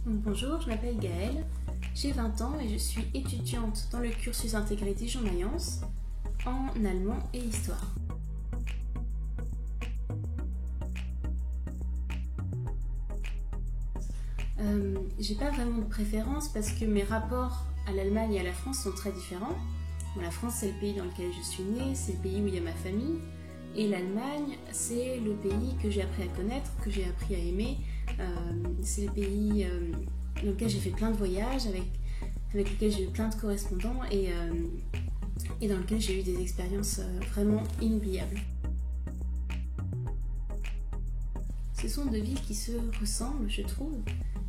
Bonjour, je m'appelle Gaëlle, j'ai 20 ans et je suis étudiante dans le cursus intégré Dijon-Mayence en allemand et histoire. J'ai pas vraiment de préférence parce que mes rapports à l'Allemagne et à la France sont très différents. Bon, la France, c'est le pays dans lequel je suis née, c'est le pays où il y a ma famille. Et l'Allemagne, c'est le pays que j'ai appris à connaître, que j'ai appris à aimer. C'est le pays dans lequel j'ai fait plein de voyages, avec lequel j'ai eu plein de correspondants et dans lequel j'ai eu des expériences vraiment inoubliables. Ce sont deux villes qui se ressemblent, je trouve.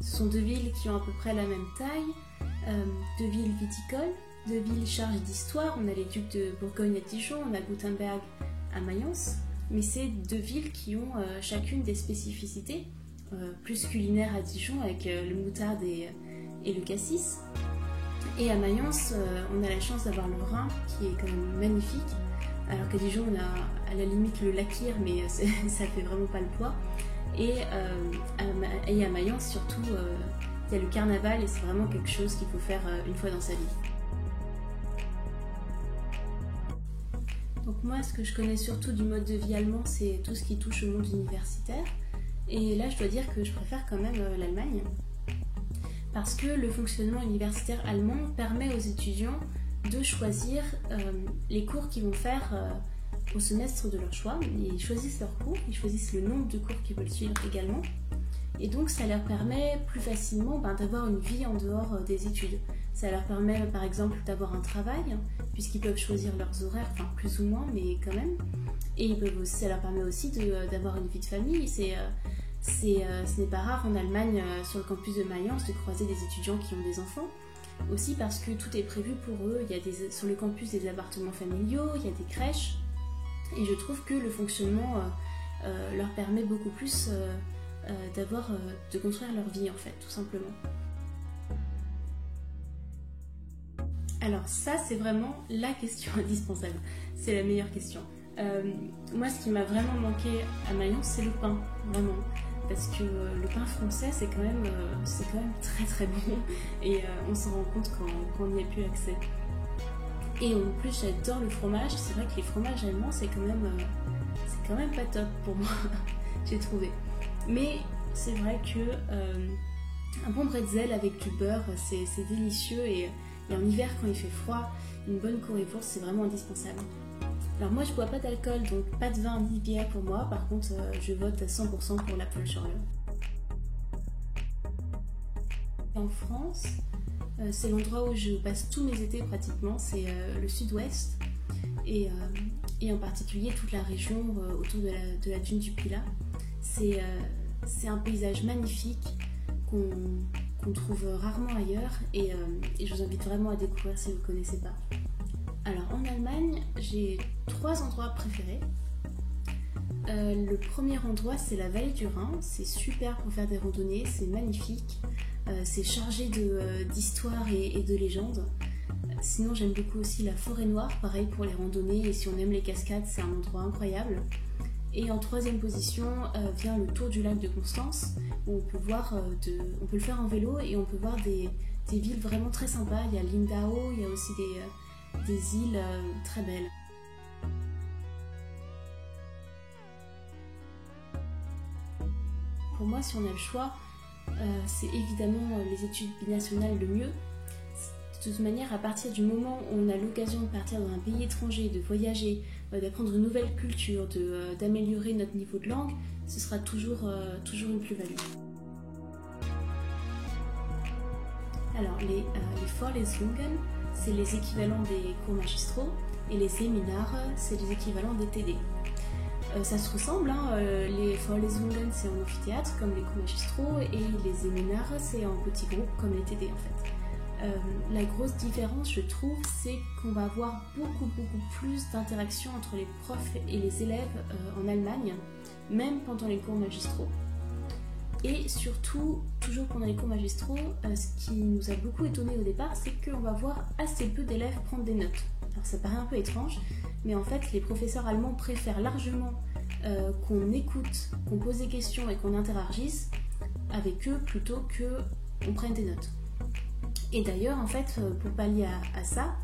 Ce sont deux villes qui ont à peu près la même taille, deux villes viticoles, deux villes chargées d'histoire. On a les ducs de Bourgogne à Dijon, on a Gutenberg à Mayence, mais c'est deux villes qui ont chacune des spécificités, plus culinaires à Dijon avec le moutarde et le cassis. Et à Mayence, on a la chance d'avoir le Rhin qui est quand même magnifique, alors qu'à Dijon, on a à la limite le Lakir, mais ça fait vraiment pas le poids. Et à Mayence, surtout, il y a le carnaval et c'est vraiment quelque chose qu'il faut faire une fois dans sa vie. Donc moi, ce que je connais surtout du mode de vie allemand, c'est tout ce qui touche au monde universitaire. Et là, je dois dire que je préfère quand même l'Allemagne. Parce que le fonctionnement universitaire allemand permet aux étudiants de choisir les cours qu'ils vont faire au semestre de leur choix. Ils choisissent leurs cours, ils choisissent le nombre de cours qu'ils veulent suivre également. Et donc ça leur permet plus facilement d'avoir une vie en dehors des études. Ça leur permet par exemple d'avoir un travail, puisqu'ils peuvent choisir leurs horaires, enfin plus ou moins, mais quand même. Et ça leur permet aussi d'avoir une vie de famille. Ce n'est pas rare en Allemagne, sur le campus de Mayence, de croiser des étudiants qui ont des enfants. Aussi parce que tout est prévu pour eux. Il y a sur le campus des appartements familiaux, il y a des crèches. Et je trouve que le fonctionnement leur permet beaucoup plus de construire leur vie en fait, tout simplement. Alors ça, c'est vraiment la question indispensable. C'est la meilleure question. Moi, ce qui m'a vraiment manqué à Mayence, c'est le pain, vraiment. Parce que le pain français, c'est quand même très très bon. Et on s'en rend compte quand on n'y a plus accès. Et en plus, j'adore le fromage. C'est vrai que les fromages allemands, c'est quand même pas top pour moi, j'ai trouvé. Mais c'est vrai que un bon bretzel avec du beurre, c'est délicieux. Et en hiver, quand il fait froid, une bonne currywurst, c'est vraiment indispensable. Alors moi, je bois pas d'alcool, donc pas de vin ni bière pour moi. Par contre, je vote à 100% pour l'Apfelschorle. En France, c'est l'endroit où je passe tous mes étés pratiquement, c'est le sud-ouest et en particulier toute la région autour de la dune du Pilat. C'est un paysage magnifique qu'on trouve rarement ailleurs et je vous invite vraiment à découvrir si vous ne connaissez pas. Alors en Allemagne, j'ai 3 endroits préférés. Le premier endroit, c'est la vallée du Rhin. C'est super pour faire des randonnées, c'est magnifique. C'est chargé d'histoire et de légendes. Sinon, j'aime beaucoup aussi la forêt noire, pareil pour les randonnées. Et si on aime les cascades, c'est un endroit incroyable. Et en troisième position vient le tour du lac de Constance, où on peut le faire en vélo et on peut voir des villes vraiment très sympas. Il y a Lindau, il y a aussi des îles très belles. Pour moi, si on a le choix, c'est évidemment les études binationales le mieux. De toute manière, à partir du moment où on a l'occasion de partir dans un pays étranger, de voyager, d'apprendre une nouvelle culture, d'améliorer notre niveau de langue, ce sera toujours une plus-value. Alors, les Vorlesungen, c'est les équivalents des cours magistraux, et les Seminare, c'est les équivalents des TD. Ça se ressemble, les Vorlesungen c'est en amphithéâtre comme les cours magistraux et les Seminare c'est en petits groupes comme les TD en fait. La grosse différence je trouve c'est qu'on va avoir beaucoup plus d'interaction entre les profs et les élèves en Allemagne, même pendant les cours magistraux. Et surtout, toujours pendant les cours magistraux, ce qui nous a beaucoup étonné au départ, c'est qu'on va voir assez peu d'élèves prendre des notes. Alors ça paraît un peu étrange, mais en fait les professeurs allemands préfèrent largement qu'on écoute, qu'on pose des questions et qu'on interagisse avec eux plutôt que on prenne des notes. Et d'ailleurs, en fait, pour pallier à ça,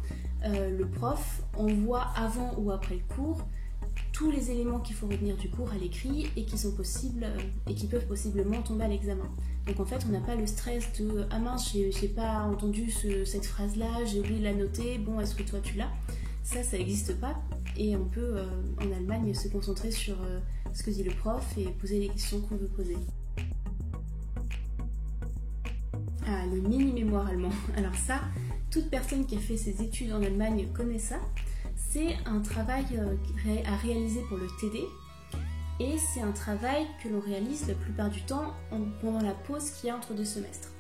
le prof envoie avant ou après le cours tous les éléments qu'il faut retenir du cours à l'écrit et qui sont possibles et qui peuvent possiblement tomber à l'examen. Donc en fait, on n'a pas le stress de ah mince, j'ai pas entendu cette phrase-là, j'ai oublié de la noter, bon, est-ce que toi tu l'as? Ça n'existe pas et on peut en Allemagne se concentrer sur ce que dit le prof et poser les questions qu'on veut poser. Ah, les mini-mémoires allemands. Alors ça, toute personne qui a fait ses études en Allemagne connaît ça. C'est un travail à réaliser pour le TD et c'est un travail que l'on réalise la plupart du temps pendant la pause qu'il y a entre 2 semestres.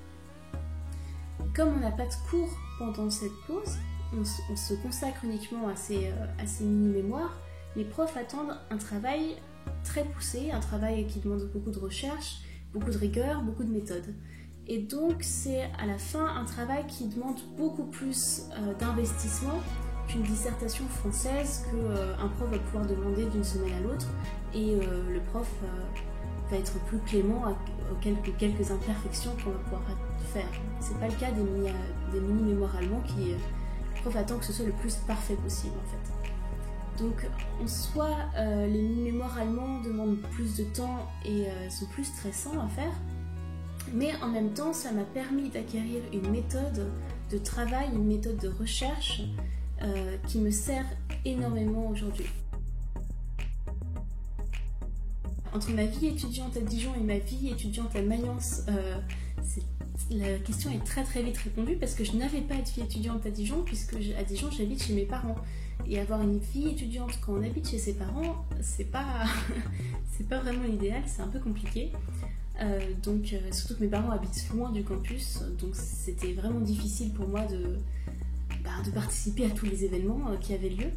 Comme on n'a pas de cours pendant cette pause, on se consacre uniquement à ces mini-mémoires. Les profs attendent un travail très poussé, un travail qui demande beaucoup de recherche, beaucoup de rigueur, beaucoup de méthode. Et donc c'est à la fin un travail qui demande beaucoup plus d'investissement qu'une dissertation française qu'un prof va pouvoir demander d'une semaine à l'autre et le prof va être plus clément aux quelques imperfections qu'on va pouvoir faire. C'est pas le cas des mini-mémoires allemands qui le prof attend que ce soit le plus parfait possible en fait. Donc en soi, les mini-mémoires allemands demandent plus de temps et sont plus stressants à faire, mais en même temps ça m'a permis d'acquérir une méthode de travail, une méthode de recherche qui me sert énormément aujourd'hui. Entre ma vie étudiante à Dijon et ma vie étudiante à Mayence, la question est très très vite répondue parce que je n'avais pas de vie étudiante à Dijon puisque à Dijon j'habite chez mes parents. Et avoir une vie étudiante quand on habite chez ses parents, c'est pas vraiment l'idéal, c'est un peu compliqué. Donc surtout que mes parents habitent loin du campus, donc c'était vraiment difficile pour moi de participer à tous les événements qui avaient lieu.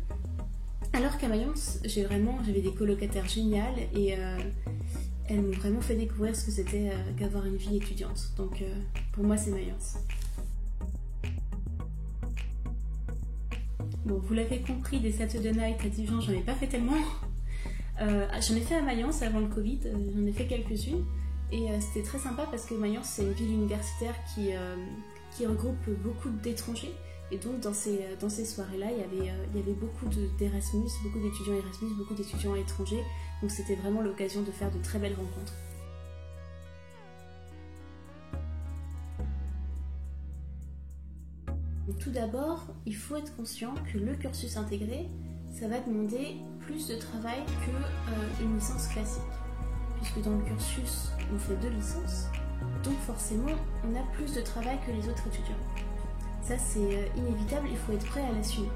Alors qu'à Mayence, j'avais des colocataires géniales et elles m'ont vraiment fait découvrir ce que c'était qu'avoir une vie étudiante. Donc pour moi, c'est Mayence. Bon, vous l'avez compris, des Saturday Night à Dijon, j'en ai pas fait tellement. J'en ai fait à Mayence avant le Covid, j'en ai fait quelques-unes. Et c'était très sympa parce que Mayence, c'est une ville universitaire qui regroupe beaucoup d'étrangers. Et donc dans ces soirées-là, il y avait beaucoup d'Erasmus, beaucoup d'étudiants Erasmus, beaucoup d'étudiants étrangers. Donc c'était vraiment l'occasion de faire de très belles rencontres. Donc, tout d'abord, il faut être conscient que le cursus intégré, ça va demander plus de travail qu'une licence classique. Puisque dans le cursus, on fait 2 licences, donc forcément, on a plus de travail que les autres étudiants. Ça, c'est inévitable, il faut être prêt à l'assumer.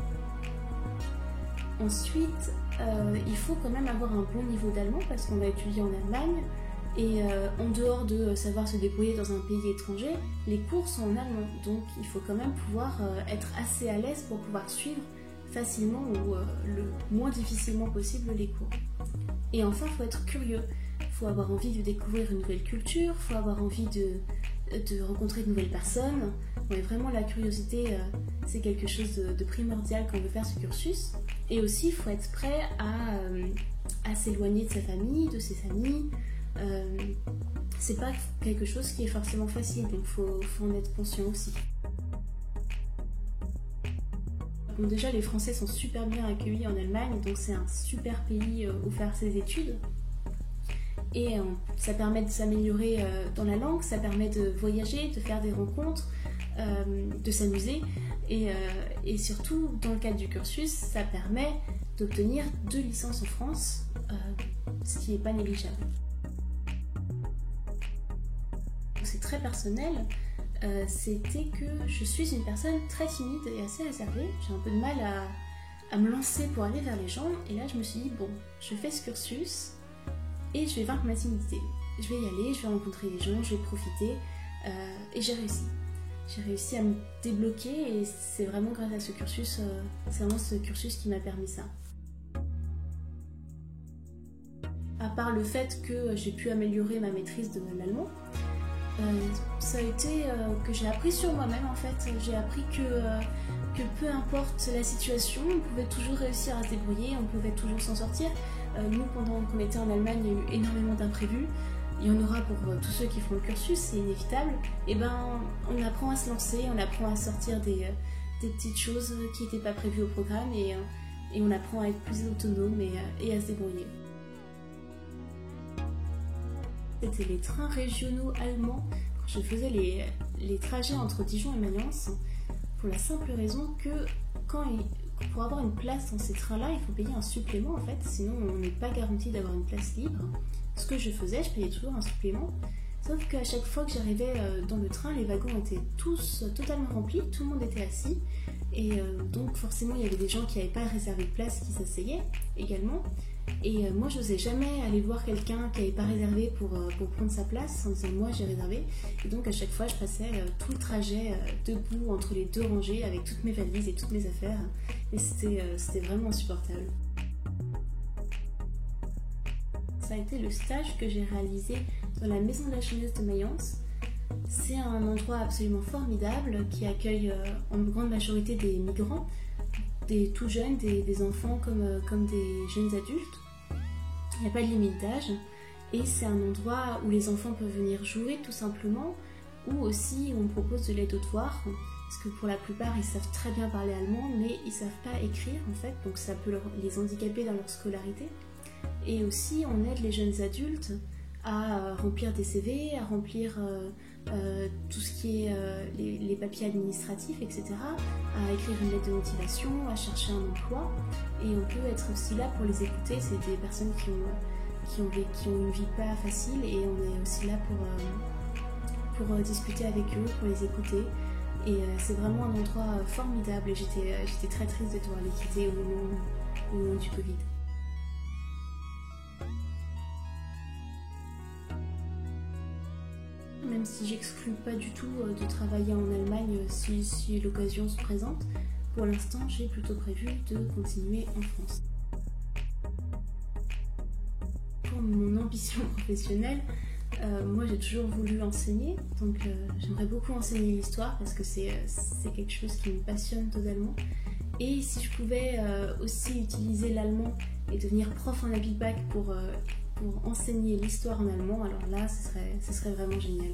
Ensuite, il faut quand même avoir un bon niveau d'allemand parce qu'on va étudier en Allemagne et en dehors de savoir se débrouiller dans un pays étranger, les cours sont en allemand. Donc, il faut quand même pouvoir être assez à l'aise pour pouvoir suivre facilement ou le moins difficilement possible les cours. Et enfin, il faut être curieux. Il faut avoir envie de découvrir une nouvelle culture, il faut avoir envie de rencontrer de nouvelles personnes. Ouais, vraiment, la curiosité, c'est quelque chose de primordial quand on veut faire ce cursus. Et aussi, il faut être prêt à s'éloigner de sa famille, de ses amis. C'est pas quelque chose qui est forcément facile, donc il faut en être conscient aussi. Bon, déjà, les Français sont super bien accueillis en Allemagne, donc c'est un super pays où faire ses études. Et ça permet de s'améliorer dans la langue, ça permet de voyager, de faire des rencontres, de s'amuser. Et surtout, dans le cadre du cursus, ça permet d'obtenir 2 licences en France, ce qui n'est pas négligeable. C'est très personnel, c'était que je suis une personne très timide et assez réservée. J'ai un peu de mal à me lancer pour aller vers les gens. Et là, je me suis dit, bon, je fais ce cursus et je vais vaincre ma timidité. Je vais y aller, je vais rencontrer les gens, je vais profiter. Et j'ai réussi. J'ai réussi à me débloquer et c'est vraiment grâce à ce cursus, c'est vraiment ce cursus qui m'a permis ça. À part le fait que j'ai pu améliorer ma maîtrise de l'allemand, ça a été que j'ai appris sur moi-même en fait. J'ai appris que peu importe la situation, on pouvait toujours réussir à se débrouiller, on pouvait toujours s'en sortir. Nous, pendant qu'on était en Allemagne, il y a eu énormément d'imprévus. il y en aura pour tous ceux qui font le cursus, c'est inévitable, et ben on apprend à se lancer, on apprend à sortir des petites choses qui n'étaient pas prévues au programme et on apprend à être plus autonome et à se débrouiller. C'était les trains régionaux allemands. Je faisais les trajets entre Dijon et Mayence pour la simple raison que pour avoir une place dans ces trains-là, il faut payer un supplément en fait, sinon on n'est pas garanti d'avoir une place libre. Ce que je faisais, je payais toujours un supplément, sauf qu'à chaque fois que j'arrivais dans le train, les wagons étaient tous totalement remplis, tout le monde était assis, et donc forcément il y avait des gens qui n'avaient pas réservé de place qui s'asseyaient également. Et moi, je n'osais jamais aller voir quelqu'un qui n'avait pas réservé pour prendre sa place en disant moi j'ai réservé. Et donc à chaque fois, je passais tout le trajet debout entre les deux rangées avec toutes mes valises et toutes mes affaires. Et c'était vraiment insupportable. Ça a été le stage que j'ai réalisé dans la Maison de la Jeunesse de Mayence. C'est un endroit absolument formidable qui accueille en grande majorité des migrants, des tout jeunes, des enfants comme des jeunes adultes. Il n'y a pas de limite d'âge et c'est un endroit où les enfants peuvent venir jouer tout simplement, ou aussi on propose de l'aide aux devoirs parce que pour la plupart ils savent très bien parler allemand mais ils ne savent pas écrire en fait, donc ça peut les handicaper dans leur scolarité. Et aussi on aide les jeunes adultes à remplir des CV, à remplir tout ce qui est les papiers administratifs, etc., à écrire une lettre de motivation, à chercher un emploi. Et on peut être aussi là pour les écouter. C'est des personnes qui ont une vie pas facile et on est aussi là pour discuter avec eux, pour les écouter. Et c'est vraiment un endroit formidable et j'étais très triste de devoir les quitter au moment du Covid. Même si j'exclus pas du tout de travailler en Allemagne si l'occasion se présente, pour l'instant j'ai plutôt prévu de continuer en France. Pour mon ambition professionnelle, moi j'ai toujours voulu enseigner, donc j'aimerais beaucoup enseigner l'histoire parce que c'est quelque chose qui me passionne totalement. Et si je pouvais aussi utiliser l'allemand et devenir prof en Abibac pour enseigner l'histoire en allemand, alors là, ce serait vraiment génial.